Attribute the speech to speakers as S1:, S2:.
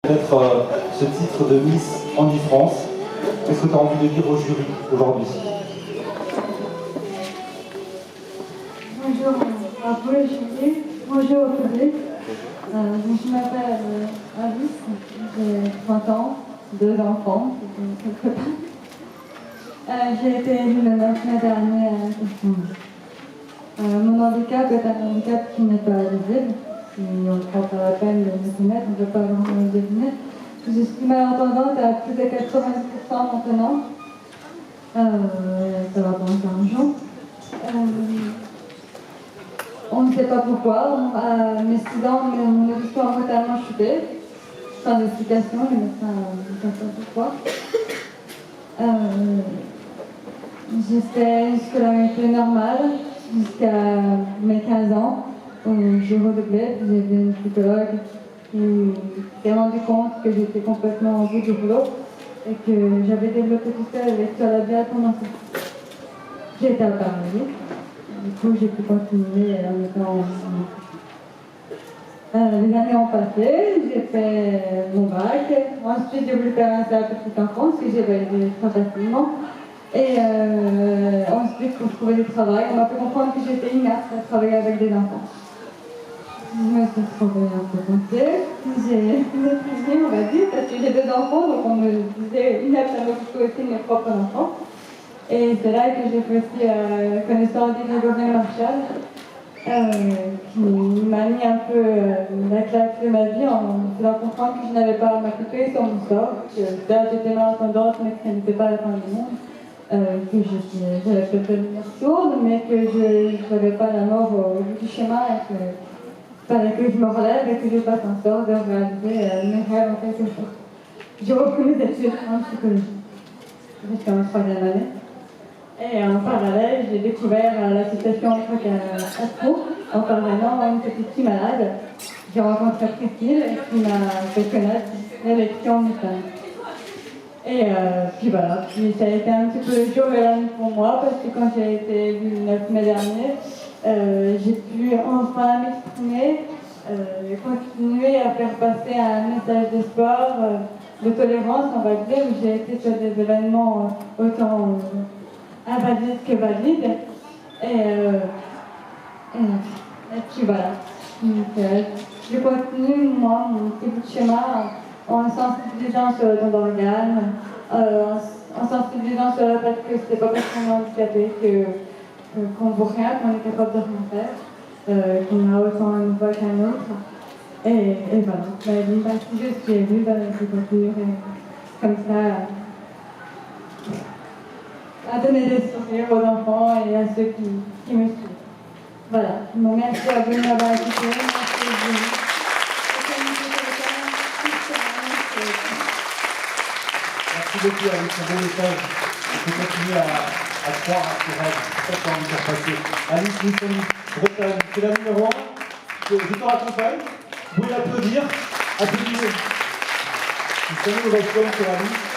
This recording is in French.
S1: Peut-être ce titre de Miss Andy France. Qu'est-ce que tu as envie de dire au jury aujourd'hui?
S2: Bonjour à vous le jury, bonjour au public. Je m'appelle Alice, j'ai 30 ans, 2 enfants, quelque part. J'ai été élue le 9 mai dernier à Courson. Mon handicap est un handicap qui n'est pas visible. Si on ne prend pas la peine de me connaître, on ne peut pas vraiment le deviner. Je suis malentendante à plus de 90% maintenant. Ça va prendre un jour. On ne sait pas pourquoi. À mes 6 ans, mon audition a totalement chuté. Sans explication, les médecins ne savent pas pourquoi. J'ai fait une scolarité normale jusqu'à mes 15 ans, où j'ai redoublé. J'ai vu une psychologue qui s'est rendu compte que j'étais complètement au bout du rouleau et que j'avais développé tout ça avec la labiale pendant ça. J'ai été à Paris. Du coup, j'ai pu continuer en étant. Les années ont passé, j'ai fait mon bac. Ensuite, j'ai voulu faire un stage petite enfance que j'ai validé très facilement. Et ensuite, pour trouver du travail, on m'a fait comprendre que j'étais inapte à travailler avec des enfants. Je me suis trouvée un peu coincée. J'ai étudié, on va dire, parce que j'ai 2 enfants, donc on me disait inapte à m'occuper aussi de mes propres enfants. Et c'est là que j'ai fait aussi connaissance d'Irène Marshall, qui m'a mis un peu la claque de ma vie en faisant comprendre que je n'avais pas à m'occuper sur mon sort, que certes j'étais malentendante, mais que ce n'était pas la fin du monde, que j'avais peut-être devenir sourde, mais que je n'avais pas la mort au bout du chemin et que fallait que je me relève et que je fasse en sorte de réaliser mes rêves en quelque sorte. J'ai repris mes études en psychologie. J'étais en 3e année. Et en parallèle, j'ai découvert l'association Astro en parvenant à une petite fille malade. J'ai rencontré Priscille qui m'a fait connaître l'élection Nissan. Et puis voilà, puis ça a été un petit peu le jour et la nuit pour moi parce que quand j'ai été élue le 9 mai dernier, j'ai pu enfin m'exprimer, continuer à faire passer un message d'espoir, de tolérance, on va dire, où j'ai été sur des événements autant invalide que valide. Et puis voilà. Donc, je continue, moi, mon petit bout de chemin en sensibilisant sur le don d'organes, en sensibilisant sur le fait que c'est pas parce qu'on est handicapé qu'on ne vaut rien, qu'on est capable de rien faire, qu'on a autant une voix qu'un autre. Et voilà. Mais si je suis élue, je continuerai comme ça à donner des sourires aux enfants et à ceux qui me suivent. Voilà. Donc, merci à vous de m'avoir écouté.
S1: Merci beaucoup avec ce beau message. On peut continuer à croire à ce rêve. C'est ça qu'on a envie de faire passer. Alice Nissan-Bretagne, c'est la numéro 1. Je te raccompagne. Vous pouvez l'applaudir. Applaudissez. Nous sommes au restaurant sur Alice.